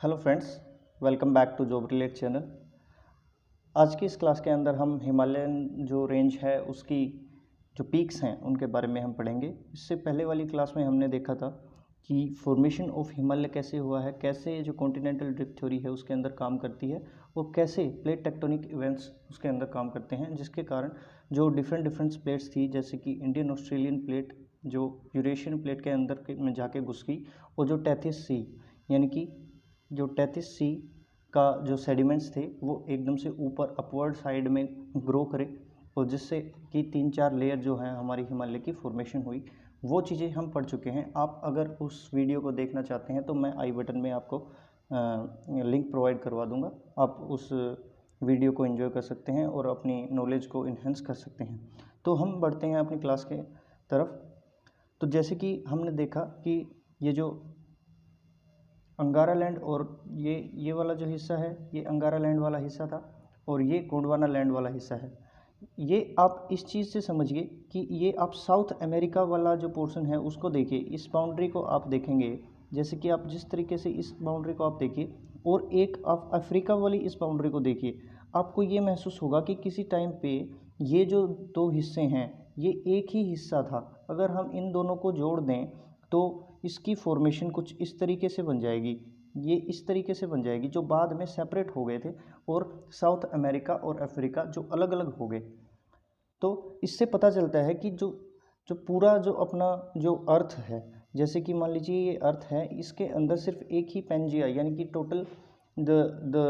Hello friends, welcome back to job relate channel. आज की इस क्लास के अंदर हम हिमालयन जो रेंज है उसकी जो पीक्स हैं उनके बारे में हम पढ़ेंगे। इससे पहले वाली क्लास में हमने देखा था कि फॉर्मेशन ऑफ हिमालय कैसे हुआ है, कैसे जो कॉन्टिनेंटल ड्रिफ्ट थ्योरी है उसके अंदर काम करती है और कैसे प्लेट टेक्टोनिक इवेंट्स उसके अंदर काम करते हैं, जिसके कारण जो डिफरेंट प्लेट्स थी जैसे कि इंडियन ऑस्ट्रेलियन प्लेट जो यूरेशियन प्लेट के अंदर में जाके घुस गई और जो टेथिस सी यानी कि जो टेथिस सी का जो सेडिमेंट्स थे वो एकदम से ऊपर अपवर्ड साइड में ग्रो करे और जिससे कि 3-4 लेयर जो है हमारी हिमालय की फॉर्मेशन हुई। वो चीज़ें हम पढ़ चुके हैं। आप अगर उस वीडियो को देखना चाहते हैं तो मैं आई बटन में आपको लिंक प्रोवाइड करवा दूंगा। आप उस वीडियो को एंजॉय कर सकते हैं और अपनी नॉलेज को इन्हेंस कर सकते हैं। तो हम बढ़ते हैं अपनी क्लास के तरफ। तो जैसे कि हमने देखा कि ये जो अंगारा लैंड और ये वाला जो हिस्सा है ये अंगारा लैंड वाला हिस्सा था और ये गोंडवाना लैंड वाला हिस्सा है। ये आप इस चीज़ से समझिए कि ये आप साउथ अमेरिका वाला जो पोर्शन है उसको देखिए। इस बाउंड्री को आप देखेंगे, जैसे कि आप जिस तरीके से इस बाउंड्री को आप देखिए और एक आप अफ्रीका वाली इस बाउंड्री को देखिए, आपको ये महसूस होगा कि किसी टाइम पे ये जो दो हिस्से हैं ये एक ही हिस्सा था। अगर हम इन दोनों को जोड़ दें तो इसकी फॉर्मेशन कुछ इस तरीके से बन जाएगी। ये इस तरीके से बन जाएगी जो बाद में सेपरेट हो गए थे और साउथ अमेरिका और अफ्रीका जो अलग अलग हो गए। तो इससे पता चलता है कि जो जो पूरा जो अपना जो अर्थ है, जैसे कि मान लीजिए ये अर्थ है, इसके अंदर सिर्फ एक ही पेंजिया यानी कि total the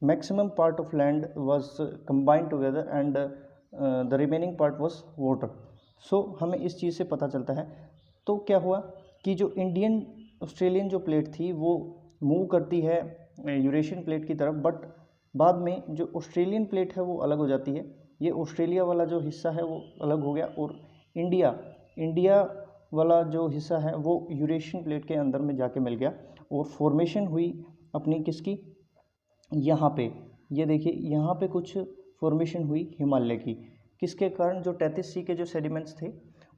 maximum part of land was combined together and the remaining part was water. So हमें इस चीज़ से पता चलता है। तो क्या हुआ कि जो इंडियन ऑस्ट्रेलियन जो प्लेट थी वो मूव करती है यूरेशियन प्लेट की तरफ, बट बाद में जो ऑस्ट्रेलियन प्लेट है वो अलग हो जाती है। ये ऑस्ट्रेलिया वाला जो हिस्सा है वो अलग हो गया और इंडिया वाला जो हिस्सा है वो यूरेशियन प्लेट के अंदर में जाके मिल गया और फॉर्मेशन हुई अपनी किसकी, यहाँ पे ये देखिए, यहाँ पे कुछ फॉर्मेशन हुई हिमालय की। किसके कारण? जो टेथिस सी के जो सेडिमेंट्स थे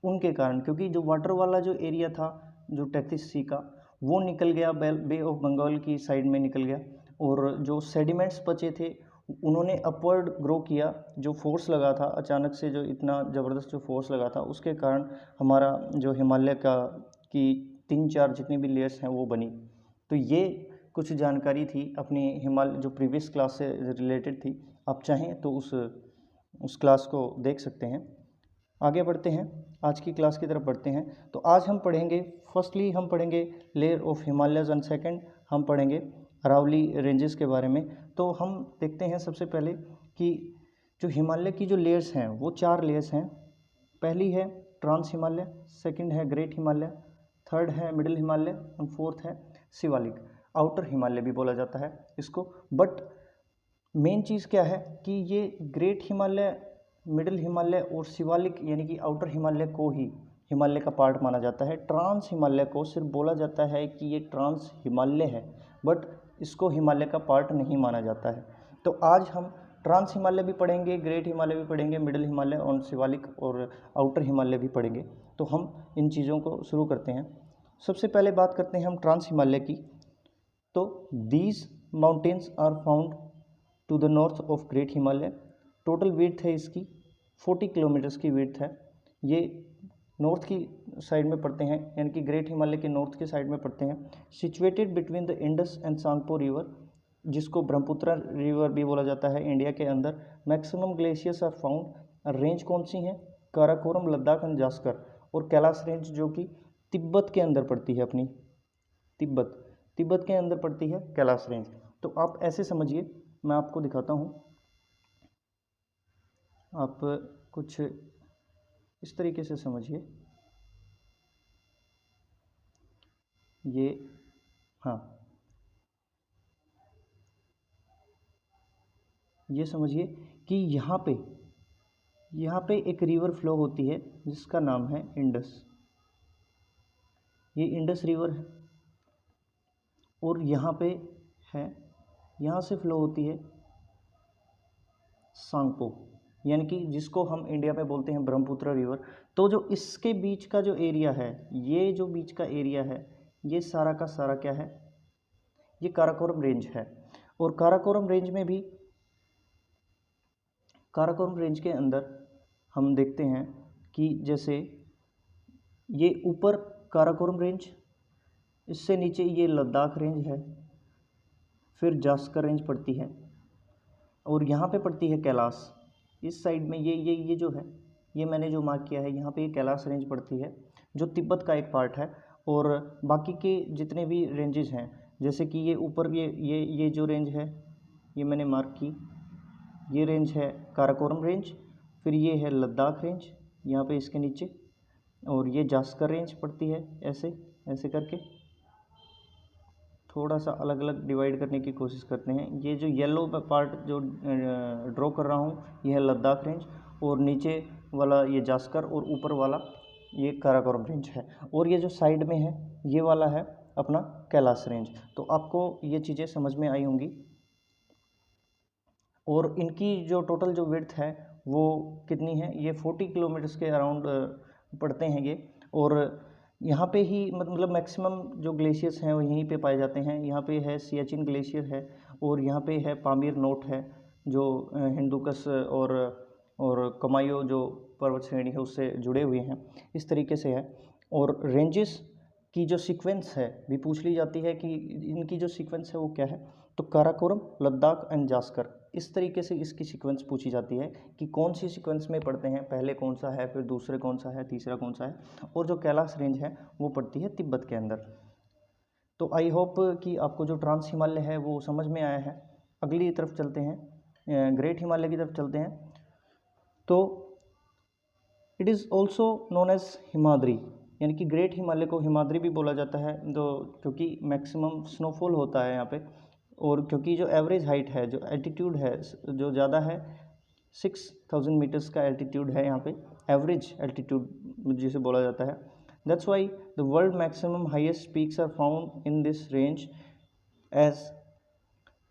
उनके कारण, क्योंकि जो वाटर वाला जो एरिया था जो टेथिस सी का वो निकल गया, बे ऑफ बंगाल की साइड में निकल गया और जो सेडिमेंट्स बचे थे उन्होंने अपवर्ड ग्रो किया। जो फोर्स लगा था अचानक से, जो इतना ज़बरदस्त जो फोर्स लगा था उसके कारण हमारा जो हिमालय का की 3-4 जितनी भी लेयर्स हैं वो बनी। तो ये कुछ जानकारी थी अपनी हिमालय जो प्रीवियस क्लास से रिलेटेड थी। आप चाहें तो उस क्लास को देख सकते हैं। आगे बढ़ते हैं, आज की क्लास की तरफ बढ़ते हैं। तो आज हम पढ़ेंगे, फर्स्टली हम पढ़ेंगे layer of Himalayas and second हम पढ़ेंगे अरावली रेंजेस के बारे में। तो हम देखते हैं सबसे पहले कि जो हिमालय की जो लेयर्स हैं वो 4 लेयर्स हैं। पहली है ट्रांस हिमालय, सेकंड है ग्रेट हिमालय, थर्ड है मिडिल हिमालय और फोर्थ है शिवालिक। आउटर हिमालय भी बोला जाता है इसको। बट मेन चीज़ क्या है कि ये ग्रेट हिमालय, मिडिल हिमालय और शिवालिक यानी कि आउटर हिमालय को ही हिमालय का पार्ट माना जाता है। ट्रांस हिमालय को सिर्फ बोला जाता है कि ये ट्रांस हिमालय है, बट इसको हिमालय का पार्ट नहीं माना जाता है। तो आज हम ट्रांस हिमालय भी पढ़ेंगे, ग्रेट हिमालय भी पढ़ेंगे, मिडिल हिमालय और शिवालिक और आउटर हिमालय भी पढ़ेंगे। तो हम इन चीज़ों को शुरू करते हैं। सबसे पहले बात करते हैं हम ट्रांस हिमालय की। तो these mountains are found to the north of great Himalaya. Total width है इसकी 40 किलोमीटर्स की विड्थ है। ये नॉर्थ की साइड में पड़ते हैं, यानी कि ग्रेट हिमालय के नॉर्थ की साइड में पड़ते हैं। Situated between the Indus and Tsangpo river, जिसको ब्रह्मपुत्र रिवर भी बोला जाता है इंडिया के अंदर। Maximum glaciers are found. Range कौन सी हैं? काराकोरम, लद्दाख एंड जास्कर और कैलाश रेंज जो कि तिब्बत के अंदर पड़ती है अपनी। तिब्बत के अंदर पड़ती है कैलाश रेंज। तो आप ऐसे समझिए, मैं आपको दिखाता हूँ, आप कुछ इस तरीके से समझिए। ये हाँ, ये समझिए कि यहाँ पे एक रिवर फ्लो होती है जिसका नाम है इंडस। ये इंडस रिवर है और यहाँ पे है, यहाँ से फ्लो होती है सांगपो, यानी कि जिसको हम इंडिया में बोलते हैं ब्रह्मपुत्र रिवर। तो जो इसके बीच का जो एरिया है, ये जो बीच का एरिया है, ये सारा का सारा क्या है? ये काराकोरम रेंज है। और काराकोरम रेंज में भी, काराकोरम रेंज के अंदर हम देखते हैं कि जैसे ये ऊपर काराकोरम रेंज, इससे नीचे ये लद्दाख रेंज है, फिर जास्कर रेंज पड़ती है, और यहाँ पे पड़ती है कैलाश। इस साइड में ये जो है, ये मैंने जो मार्क किया है, यहाँ पे ये कैलाश रेंज पड़ती है, जो तिब्बत का एक पार्ट है। और बाकी के जितने भी रेंजेस हैं, जैसे कि ये ऊपर ये जो रेंज है, ये मैंने मार्क की, ये रेंज है काराकोरम रेंज, फिर ये है लद्दाख रेंज यहाँ पे इसके नीचे, और ये जास्कर रेंज पड़ती है। ऐसे ऐसे करके थोड़ा सा अलग अलग डिवाइड करने की कोशिश करते हैं। ये जो येलो पार्ट जो ड्रॉ कर रहा हूँ, ये है लद्दाख रेंज, और नीचे वाला ये जास्कर, और ऊपर वाला ये काराकोरम रेंज है, और ये जो साइड में है ये वाला है अपना कैलाश रेंज। तो आपको ये चीज़ें समझ में आई होंगी। और इनकी जो टोटल जो विड्थ है वो कितनी है, ये 40 किलोमीटर्स के अराउंड पड़ते हैं ये। और यहाँ पे ही मतलब मैक्सिमम जो ग्लेशियर्स हैं वो यहीं पे पाए जाते हैं। यहाँ पे है सियाचिन ग्लेशियर है, और यहाँ पे है पामीर नोट है, जो हिंदुकस और कमायो जो पर्वत श्रेणी है उससे जुड़े हुए हैं, इस तरीके से है। और रेंजेस की जो सीक्वेंस है भी पूछ ली जाती है कि इनकी जो सीक्वेंस है वो क्या है, तो काराकोरम, लद्दाख एंड जास्कर, इस तरीके से इसकी सीक्वेंस पूछी जाती है कि कौन सी सीक्वेंस में पढ़ते हैं, पहले कौन सा है, फिर दूसरे कौन सा है, तीसरा कौन सा है। और जो कैलाश रेंज है वो पड़ती है तिब्बत के अंदर। तो आई होप कि आपको जो ट्रांस हिमालय है वो समझ में आया है। अगली तरफ चलते हैं, ग्रेट हिमालय की तरफ चलते हैं। तो it is also known as Himadri, यानी कि ग्रेट हिमालय को हिमाद्री भी बोला जाता है, तो क्योंकि मैक्सिमम स्नोफॉल होता है यहाँ पे, और क्योंकि जो एवरेज हाइट है, जो एल्टीट्यूड है जो ज़्यादा है, 6000 मीटर्स का एल्टीट्यूड है यहाँ पे, एवरेज एल्टीट्यूड जिसे बोला जाता है। That's why the world maximum highest peaks are found in this range as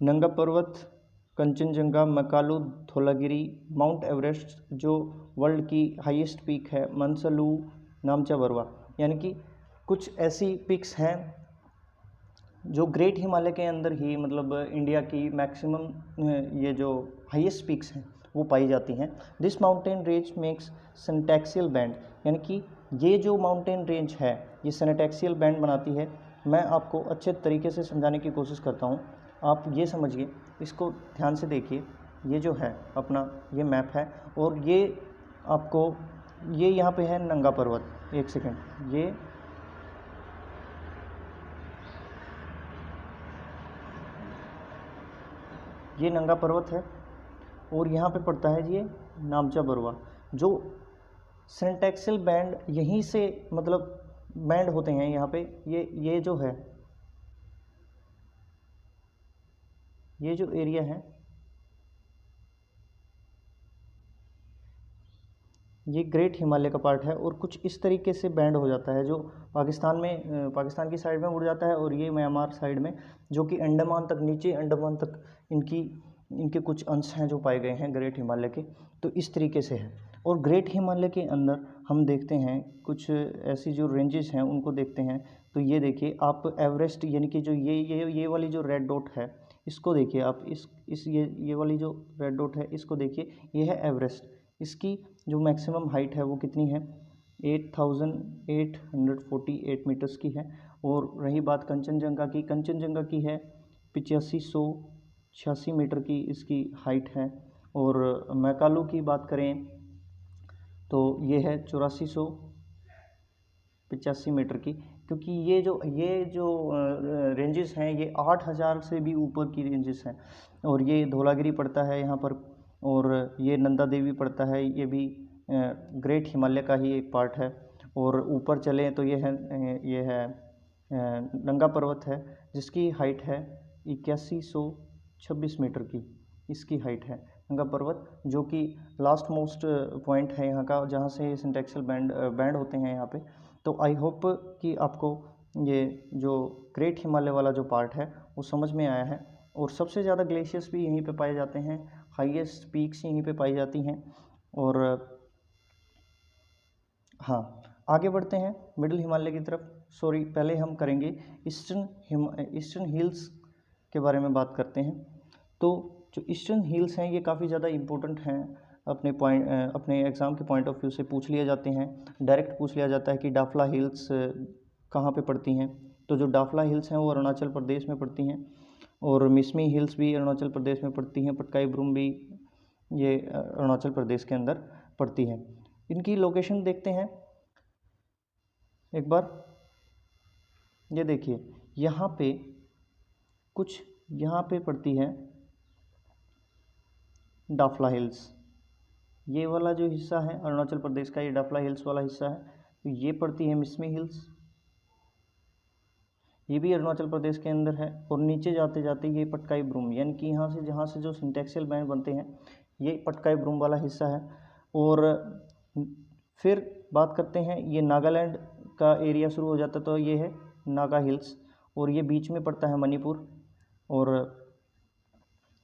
Nanga Parbat, Kanchenjunga, Makalu, Dhaulagiri, mount Everest, जो वर्ल्ड की हाईएस्ट पीक है, मनसलू, नामचा बरवा। यानी कि कुछ ऐसी पिक्स हैं जो ग्रेट हिमालय के अंदर ही, मतलब इंडिया की मैक्सिमम ये जो हाईएस्ट पिक्स हैं वो पाई जाती हैं। This mountain range makes syntaxial bend, यानी कि ये जो माउंटेन रेंज है ये सिंटैक्सियल बैंड बनाती है। मैं आपको अच्छे तरीके से समझाने की कोशिश करता हूँ, आप ये समझिए, इसको ध्यान से देखिए। ये जो है अपना ये मैप है, और ये आपको ये यहाँ पे है नंगा पर्वत, एक सेकेंड, ये नंगा पर्वत है, और यहाँ पे पड़ता है ये नामचा बरवा। जो सिंटैक्सियल बैंड यहीं से मतलब बैंड होते हैं यहाँ पे, ये जो है, ये जो एरिया है ये ग्रेट हिमालय का पार्ट है, और कुछ इस तरीके से बैंड हो जाता है, जो पाकिस्तान में पाकिस्तान की साइड में उड़ जाता है, और ये म्यांमार साइड में, जो कि अंडमान तक, नीचे अंडमान तक इनके कुछ अंश हैं जो पाए गए हैं ग्रेट हिमालय के। तो इस तरीके से है। और ग्रेट हिमालय के अंदर हम देखते हैं कुछ ऐसी जो रेंजेस हैं उनको देखते हैं। तो ये देखिए आप, एवरेस्ट, यानी कि जो ये वाली जो रेड डॉट है इसको देखिए आप, ये वाली जो रेड डॉट है इसको देखिए, ये है एवरेस्ट। इसकी जो मैक्सिमम हाइट है वो कितनी है, 8848 मीटर्स की है। और रही बात कंचनजंगा की, कंचनजंगा की है 8586 मीटर की इसकी हाइट है। और मैकालू की बात करें तो ये है 8485 मीटर की, क्योंकि ये जो रेंजेस हैं ये 8000 से भी ऊपर की रेंजेस हैं। और ये धौलागिरी पड़ता है यहाँ पर, और ये नंदा देवी पड़ता है, ये भी ग्रेट हिमालय का ही एक पार्ट है। और ऊपर चलें तो ये है नंगा पर्वत है, जिसकी हाइट है 8126 मीटर की, इसकी हाइट है नंगा पर्वत, जो कि लास्ट मोस्ट पॉइंट है यहाँ का, जहाँ से सिंटैक्सियल बैंड होते हैं यहाँ पे। तो आई होप कि आपको ये जो ग्रेट हिमालय वाला जो पार्ट है वो समझ में आया है। और सबसे ज़्यादा ग्लेशियर्स भी यहीं पे पाए जाते हैं, हाईएस्ट पीक्स यहीं पे पाई जाती हैं। और हाँ, आगे बढ़ते हैं मिडिल हिमालय की तरफ। सॉरी, पहले हम करेंगे ईस्टर्न हिल्स के बारे में बात करते हैं। तो जो ईस्टर्न हिल्स हैं ये काफ़ी ज़्यादा इम्पोर्टेंट हैं, अपने एग्ज़ाम के पॉइंट ऑफ व्यू से पूछ लिए जाते हैं। डायरेक्ट पूछ लिया जाता है कि डाफला हिल्स कहाँ पे पड़ती हैं। तो जो डाफला हिल्स हैं वो अरुणाचल प्रदेश में पड़ती हैं, और मिसमी हिल्स भी अरुणाचल प्रदेश में पड़ती हैं। पटकाई ब्रूम भी ये अरुणाचल प्रदेश के अंदर पड़ती है। इनकी लोकेशन देखते हैं एक बार। ये देखिए यहाँ पे कुछ यहाँ पे पड़ती है डाफला हिल्स। ये वाला जो हिस्सा है अरुणाचल प्रदेश का, ये डाफला हिल्स वाला हिस्सा है। तो ये पड़ती है मिसमी हिल्स, ये भी अरुणाचल प्रदेश के अंदर है। और नीचे जाते जाते ये पटकाई ब्रूम, यानी कि यहाँ से जहाँ से जो सिंटेक्सियल बैंड बनते हैं ये पटकाई ब्रूम वाला हिस्सा है। और फिर बात करते हैं, ये नागालैंड का एरिया शुरू हो जाता है, तो ये है नागा हिल्स, और ये बीच में पड़ता है मणिपुर। और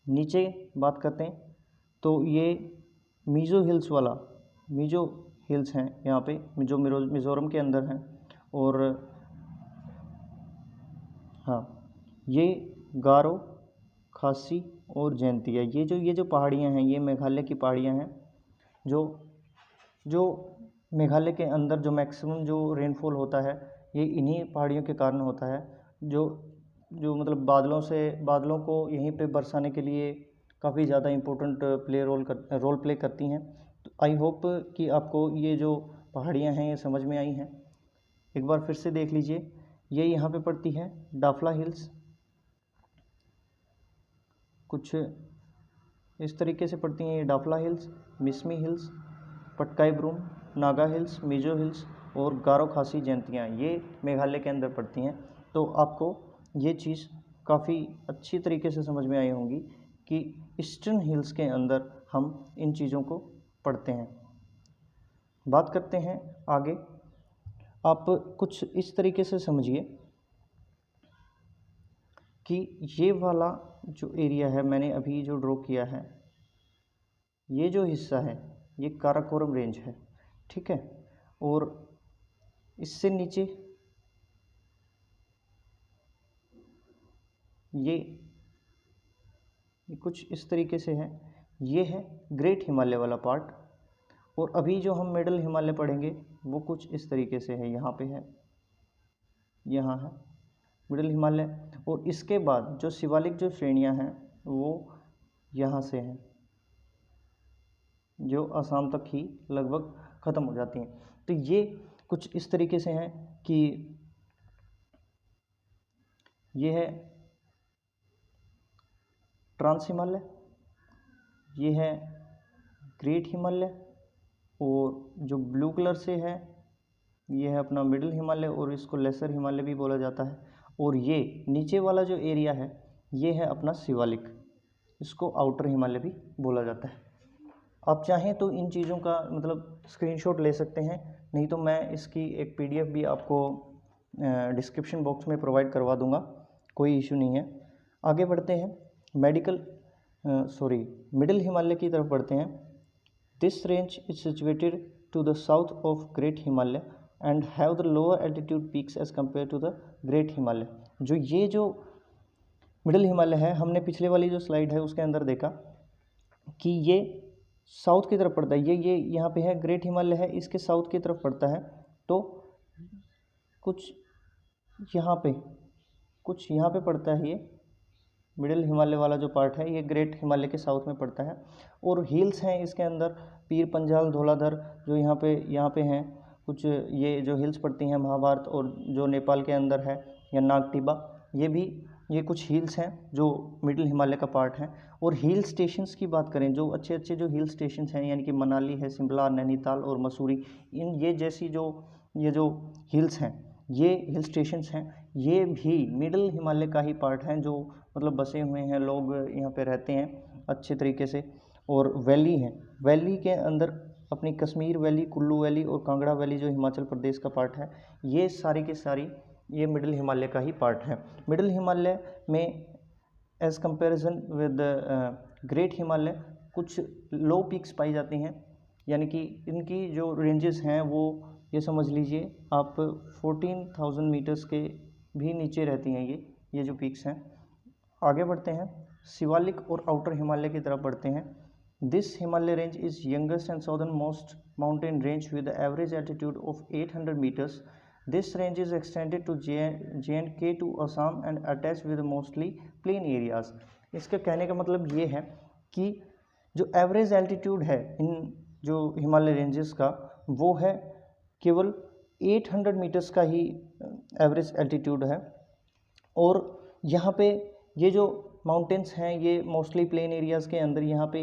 नीचे बात करते हैं तो ये मिज़ो हिल्स वाला, मिज़ो हिल्स हैं यहाँ पे, जो मिज़ोरम के अंदर हैं। और हाँ, ये गारो, खासी और जैंतिया, ये जो पहाड़ियाँ हैं ये मेघालय की पहाड़ियाँ हैं। जो मेघालय के अंदर जो मैक्सिमम जो रेनफॉल होता है ये इन्हीं पहाड़ियों के कारण होता है, जो मतलब बादलों को यहीं पे बरसाने के लिए काफ़ी ज़्यादा इम्पोर्टेंट रोल प्ले करती हैं। तो आई होप कि आपको ये जो पहाड़ियाँ हैं ये समझ में आई हैं। एक बार फिर से देख लीजिए, ये यहाँ पे पड़ती है डाफला हिल्स, कुछ इस तरीके से पड़ती हैं ये Dafla hills, Mishmi hills, Patkai Bum, Naga hills, Mizo hills और गारो खासी जैंतियाँ, ये मेघालय के अंदर पड़ती हैं। तो आपको ये चीज़ काफ़ी अच्छी तरीके से समझ में आई होंगी कि ईस्टर्न हिल्स के अंदर हम इन चीज़ों को पढ़ते हैं। बात करते हैं आगे। आप कुछ इस तरीके से समझिए कि ये वाला जो एरिया है मैंने अभी जो ड्रॉ किया है, ये जो हिस्सा है ये काराकोरम रेंज है, ठीक है। और इससे नीचे ये कुछ इस तरीके से है, ये है ग्रेट हिमालय वाला पार्ट। और अभी जो हम मिडल हिमालय पढ़ेंगे वो कुछ इस तरीके से है, यहाँ पे है, यहाँ है मिडल हिमालय। और इसके बाद जो शिवालिक जो श्रेणियाँ हैं वो यहाँ से हैं, जो असम तक ही लगभग ख़त्म हो जाती हैं। तो ये कुछ इस तरीके से हैं कि ये है ट्रांस हिमालय, ये है ग्रेट हिमालय, और जो ब्लू कलर से है ये है अपना मिडिल हिमालय, और इसको लेसर हिमालय भी बोला जाता है। और ये नीचे वाला जो एरिया है ये है अपना शिवालिक, इसको आउटर हिमालय भी बोला जाता है। आप चाहें तो इन चीज़ों का मतलब स्क्रीनशॉट ले सकते हैं, नहीं तो मैं इसकी एक पीडीएफ भी आपको डिस्क्रिप्शन बॉक्स में प्रोवाइड करवा दूंगा, कोई इशू नहीं है। आगे बढ़ते हैं, मिडिल हिमालय की तरफ बढ़ते हैं। This range is situated to the south of great Himalaya and have the lower altitude peaks as compare to the great Himalaya. ये जो मिडिल हिमालय है, हमने पिछले वाली जो स्लाइड है उसके अंदर देखा कि ये साउथ की तरफ पड़ता है। ये यहाँ पे है ग्रेट हिमालय है, इसके साउथ की तरफ पड़ता है। तो कुछ यहाँ पे पड़ता है, ये मिडिल हिमालय वाला जो पार्ट है ये ग्रेट हिमालय के साउथ में पड़ता है। और हिल्स हैं इसके अंदर, पीर पंजाल, धौलाधर जो यहाँ पे हैं कुछ, ये जो हिल्स पड़ती हैं महाभारत, और जो नेपाल के अंदर है या नागटिबा, ये कुछ हिल्स हैं जो मिडिल हिमालय का पार्ट हैं। और हिल स्टेशंस की बात करें, जो अच्छे जो हिल स्टेशंस हैं, यानी कि मनाली है, शिमला, नैनीताल और मसूरी, ये जो हिल्स हैं, ये हिल स्टेशंस हैं, ये भी मिडिल हिमालय का ही पार्ट हैं, जो मतलब बसे हुए हैं, लोग यहाँ पे रहते हैं अच्छे तरीके से। और वैली हैं, वैली के अंदर अपनी कश्मीर वैली, कुल्लू वैली और कांगड़ा वैली जो हिमाचल प्रदेश का पार्ट है, ये सारी की सारी ये मिडिल हिमालय का ही पार्ट है। मिडिल हिमालय में as comparison with great Himalaya कुछ लो पीक्स पाई जाती हैं, यानी कि इनकी जो रेंजेस हैं वो ये समझ लीजिए आप 14,000 मीटर्स के भी नीचे रहती हैं ये जो पीक्स हैं। आगे बढ़ते हैं, शिवालिक और आउटर हिमालय की तरफ बढ़ते हैं। This Himalaya range is youngest and southern most mountain range with average altitude of 800 metres. This range is extended to J&K to Assam and attach with mostly plain areas. इसके कहने का मतलब ये है कि जो एवरेज एल्टीट्यूड है इन जो हिमालय रेंजेस का वो है केवल 800 मीटर्स का ही एवरेज एल्टीट्यूड है, और यहाँ पे ये जो माउंटेन्स हैं ये मोस्टली प्लेन एरियाज़ के अंदर यहाँ पे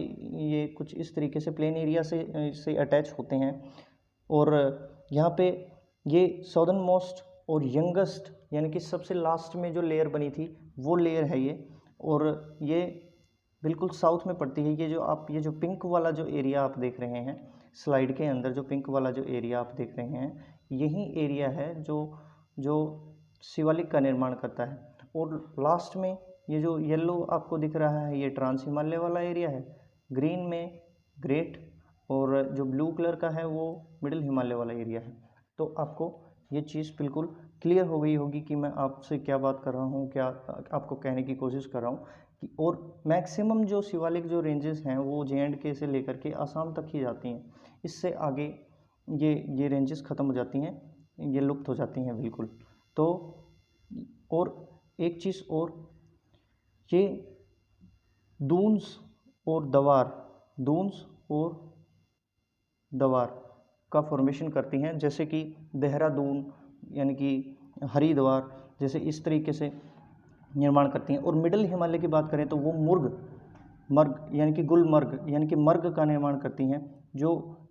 ये कुछ इस तरीके से प्लेन एरिया से अटैच होते हैं, और यहाँ पे ये साउदर्न मोस्ट और यंगेस्ट यानी कि सबसे लास्ट में जो लेयर बनी थी वो लेयर है ये, और ये बिल्कुल साउथ में पड़ती है। ये जो पिंक वाला जो एरिया आप देख रहे हैं स्लाइड के अंदर, जो पिंक वाला जो एरिया आप देख रहे हैं यही एरिया है जो शिवालिक का निर्माण करता है, और लास्ट में ये जो येलो आपको दिख रहा है ये ट्रांस हिमालय वाला एरिया है, ग्रीन में ग्रेट, और जो ब्लू कलर का है वो मिडिल हिमालय वाला एरिया है। तो आपको ये चीज़ बिल्कुल क्लियर हो गई होगी कि मैं आपसे क्या बात कर रहा हूँ, क्या आपको कहने की कोशिश कर रहा हूँ कि और मैक्सिमम जो शिवालिक जो रेंजेस हैं वो J&K से लेकर के आसाम तक ही जाती हैं, इससे आगे ये रेंजेस ख़त्म हो जाती हैं, ये लुप्त हो जाती हैं बिल्कुल। तो और एक चीज़ और, ये दून्स और दवार का फॉर्मेशन करती हैं, जैसे कि देहरादून यानी कि हरिद्वार जैसे इस तरीके से निर्माण करती हैं। और मिडिल हिमालय की बात करें तो वो मर्ग यानी कि गुलमर्ग यानी कि मर्ग का निर्माण करती हैं, जो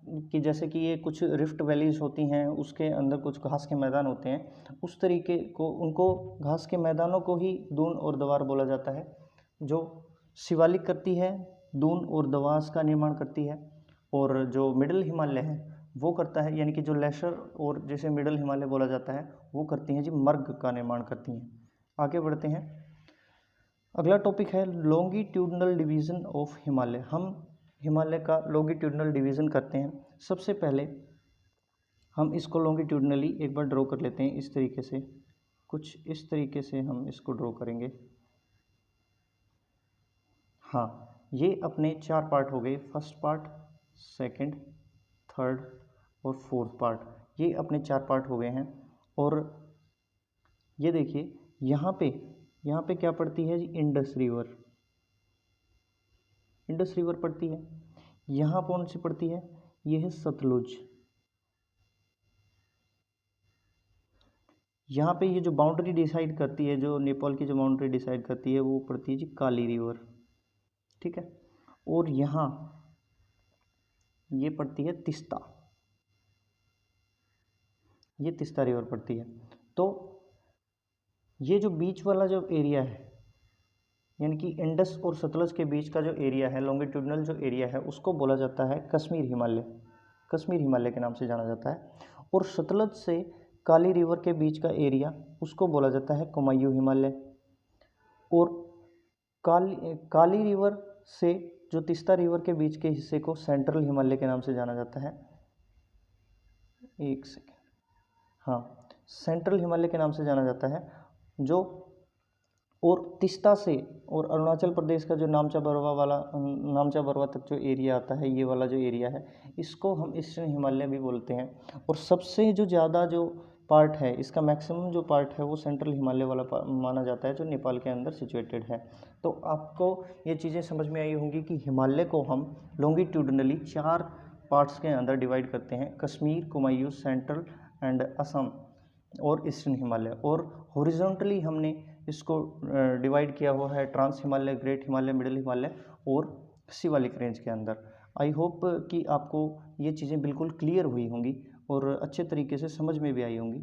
कि जैसे कि ये कुछ रिफ्ट वैलीज होती हैं उसके अंदर कुछ घास के मैदान होते हैं, उस तरीके को उनको घास के मैदानों को ही दून और दवार बोला जाता है। जो शिवालिक करती है दून और दवास का निर्माण करती है, और जो मिडिल हिमालय है वो करता है यानी कि जो लेशर और जैसे मिडिल हिमालय बोला जाता है वो करती हैं जी मर्ग का निर्माण करती हैं। आगे बढ़ते हैं, अगला टॉपिक है लॉन्गिट्यूडनल डिवीज़न ऑफ हिमालय। हम हिमालय का लॉन्गिट्यूडनल डिवीज़न करते हैं। सबसे पहले हम इसको लॉन्गिट्यूडनली एक बार ड्रॉ कर लेते हैं, इस तरीके से, कुछ इस तरीके से हम इसको ड्रॉ करेंगे। हाँ, ये अपने 4 पार्ट हो गए, फर्स्ट पार्ट, सेकंड, थर्ड और फोर्थ पार्ट, ये अपने 4 पार्ट हो गए हैं। और ये देखिए यहाँ पे क्या पड़ती है जी, इंडस रिवर पड़ती है। यहाँ कौन सी पड़ती है, ये है सतलुज। यहाँ पे ये जो बाउंड्री डिसाइड करती है, जो नेपाल की जो बाउंड्री डिसाइड करती है वो पड़ती है जी काली रिवर, ठीक है। और यहाँ ये पड़ती है तीस्ता, ये तीस्ता रिवर पड़ती है। तो ये जो बीच वाला जो एरिया है यानी कि इंडस और सतलज के बीच का जो एरिया है, लॉन्गिट्यूडनल जो एरिया है, उसको बोला जाता है कश्मीर हिमालय के नाम से जाना जाता है। और सतलज से काली रिवर के बीच का एरिया उसको बोला जाता है कुमायूं हिमालय। और काली रिवर से जो तीस्ता रिवर के बीच के हिस्से को सेंट्रल हिमालय के नाम से जाना जाता है। एक सेकेंड, हाँ, सेंट्रल हिमालय के नाम से जाना जाता है। जो और तीस्ता से और अरुणाचल प्रदेश का जो नामचा बरवा तक जो एरिया आता है, ये वाला जो एरिया है, इसको हम ईस्टर्न हिमालय भी बोलते हैं। और सबसे जो ज़्यादा जो पार्ट है इसका, मैक्सिमम जो पार्ट है वो सेंट्रल हिमालय वाला माना जाता है, जो नेपाल के अंदर सिचुएटेड है। तो आपको ये चीज़ें समझ में आई होंगी कि हिमालय को हम लॉन्गिट्यूडनली 4 पार्ट्स के अंदर डिवाइड करते हैं, कश्मीर, कुमायूं, सेंट्रल एंड असम और ईस्टर्न हिमालय। और हॉरिजॉन्टली हमने इसको डिवाइड किया हुआ है trans Himalaya, great Himalaya, middle Himalaya और शिवालिक रेंज के अंदर। आई होप कि आपको ये चीज़ें बिल्कुल क्लियर हुई होंगी और अच्छे तरीके से समझ में भी आई होंगी।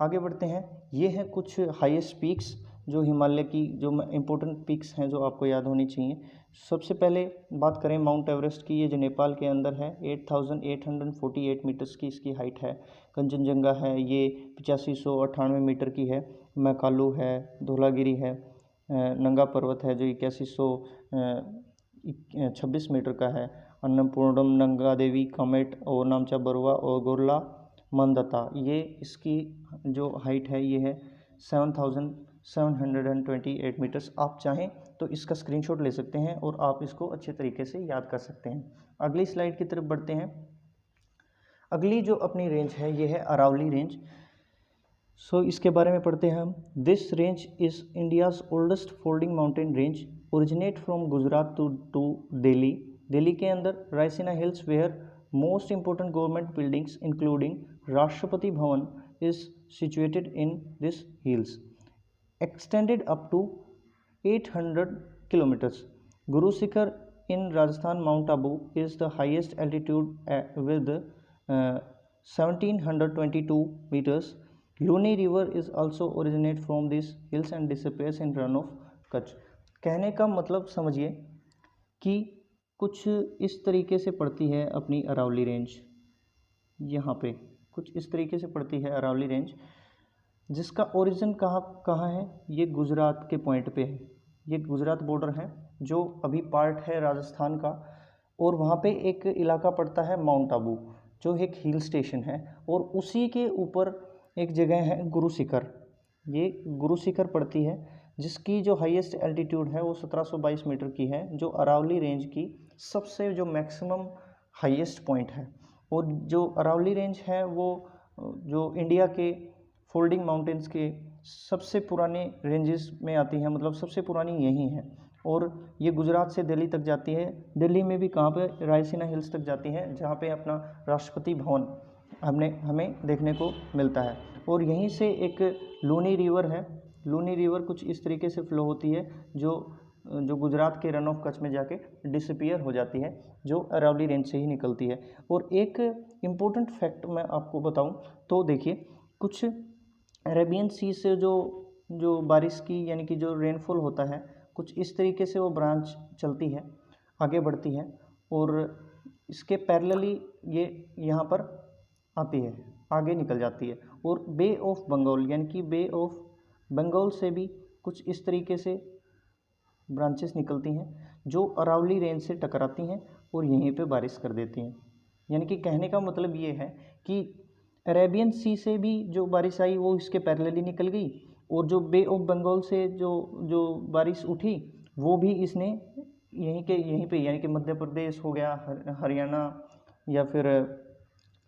आगे बढ़ते हैं, ये हैं कुछ हाईएस्ट पीक्स जो हिमालय की जो इम्पोर्टेंट पीक्स हैं जो आपको याद होनी चाहिए। सबसे पहले बात करें माउंट एवरेस्ट की, ये जो नेपाल के अंदर है, 8848 मीटर्स की इसकी हाइट है। कंचनजंगा है, ये 8598 मीटर की है। मैकालू है, धौलागिरी है, नंगा पर्वत है जो 8126 मीटर का है। अन्नपूर्णम, नंगा देवी, कमेट और नामचा बरवा और गोरला मंदता, ये इसकी जो हाइट है ये है 7000 728 मीटर्स। आप चाहें तो इसका स्क्रीनशॉट ले सकते हैं और आप इसको अच्छे तरीके से याद कर सकते हैं। अगली स्लाइड की तरफ बढ़ते हैं। अगली जो अपनी रेंज है ये है अरावली रेंज। सो इसके बारे में पढ़ते हैं हम। This range is India's oldest folding mountain range, originate from Gujarat to Delhi. Delhi के अंदर Raisina hills where most important government buildings including Rashtrapati Bhavan is situated in this hills, extended up to 800 kilometers. Guru Shikhar in Rajasthan, Mount Abu is the highest altitude with 1722 meters. Luni River is also originate from these hills and disappears in run of Kutch. कहने का मतलब समझिए कि कुछ इस तरीके से पड़ती है अपनी अरावली रेंज। यहाँ पे कुछ इस तरीके से पड़ती है अरावली रेंज, जिसका ओरिजिन कहाँ है, ये गुजरात के पॉइंट पे है। ये गुजरात बॉर्डर है जो अभी पार्ट है राजस्थान का, और वहाँ पे एक इलाका पड़ता है माउंट आबू जो एक हिल स्टेशन है, और उसी के ऊपर एक जगह है गुरु शिखर। ये गुरु शिखर पड़ती है जिसकी जो हाईएस्ट एल्टीट्यूड है वो 1722 मीटर की है, जो अरावली रेंज की सबसे जो मैक्सिमम हाईएस्ट पॉइंट है। और जो अरावली रेंज है वो जो इंडिया के फोल्डिंग माउंटेन्स के सबसे पुराने रेंजेस में आती है, मतलब सबसे पुरानी यही है। और ये गुजरात से दिल्ली तक जाती है। दिल्ली में भी कहाँ पे, रायसीना हिल्स तक जाती है, जहाँ पे अपना राष्ट्रपति भवन हमें देखने को मिलता है। और यहीं से एक लूनी रिवर है। लूनी रिवर कुछ इस तरीके से फ्लो होती है जो गुजरात के रन ऑफ कच्छ में जाके डिसअपीयर हो जाती है, जो अरावली रेंज से ही निकलती है। और एक इम्पोर्टेंट फैक्ट मैं आपको बताऊं तो देखिए, कुछ अरेबियन सी से जो बारिश की यानी कि जो रेनफॉल होता है, कुछ इस तरीके से वो ब्रांच चलती है, आगे बढ़ती है, और इसके पैरेलली ये यहाँ पर आती है, आगे निकल जाती है। और बे ऑफ बंगाल यानी कि बे ऑफ बंगाल से भी कुछ इस तरीके से ब्रांचेस निकलती हैं जो अरावली रेंज से टकराती हैं और यहीं पे बारिश कर देती हैं। यानी कि कहने का मतलब ये है कि अरेबियन सी से भी जो बारिश आई वो इसके पैरेलली निकल गई, और जो बे ऑफ बंगाल से जो बारिश उठी वो भी इसने यहीं पे यानी कि मध्य प्रदेश हो गया, हरियाणा या फिर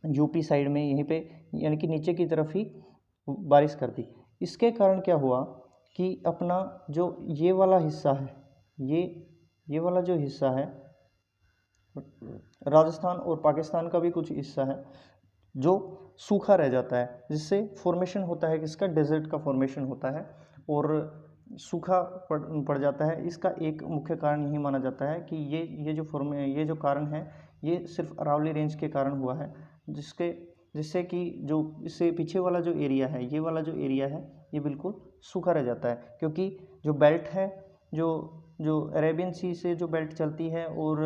यूपी साइड में यहीं पे यानी कि नीचे की तरफ ही बारिश कर दी। इसके कारण क्या हुआ कि अपना जो ये वाला हिस्सा है, ये वाला जो हिस्सा है राजस्थान और पाकिस्तान का भी कुछ हिस्सा है जो सूखा रह जाता है, जिससे फॉर्मेशन होता है किसका, डेजर्ट का फॉर्मेशन होता है और सूखा पड़ जाता है। इसका एक मुख्य कारण यही माना जाता है कि ये जो कारण है ये सिर्फ अरावली रेंज के कारण हुआ है, जिससे कि जो इससे पीछे वाला जो एरिया है, ये वाला जो एरिया है ये बिल्कुल सूखा रह जाता है। क्योंकि जो बेल्ट है, जो अरेबियन सी से जो बेल्ट चलती है और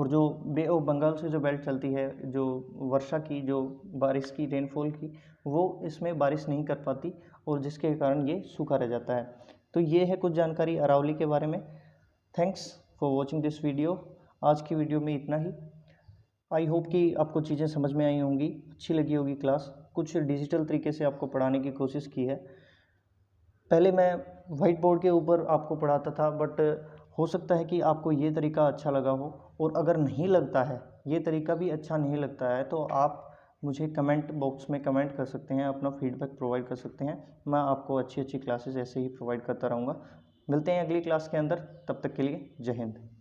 जो बे ऑफ बंगाल से जो बेल्ट चलती है, जो वर्षा की, जो बारिश की, रेनफॉल की, वो इसमें बारिश नहीं कर पाती और जिसके कारण ये सूखा रह जाता है। तो ये है कुछ जानकारी अरावली के बारे में। Thanks for watching this video. आज की वीडियो में इतना ही। आई होप कि आपको चीज़ें समझ में आई होंगी, अच्छी लगी होगी क्लास। कुछ डिजिटल तरीके से आपको पढ़ाने की कोशिश की है। पहले मैं वाइट बोर्ड के ऊपर आपको पढ़ाता था, बट हो सकता है कि आपको ये तरीका अच्छा लगा हो, और अगर नहीं लगता है, ये तरीका भी अच्छा नहीं लगता है, तो आप मुझे कमेंट बॉक्स में कमेंट कर सकते हैं, अपना फीडबैक प्रोवाइड कर सकते हैं। मैं आपको अच्छी क्लासेस ऐसे ही प्रोवाइड करता रहूँगा। मिलते हैं अगली क्लास के अंदर, तब तक के लिए जय हिंद।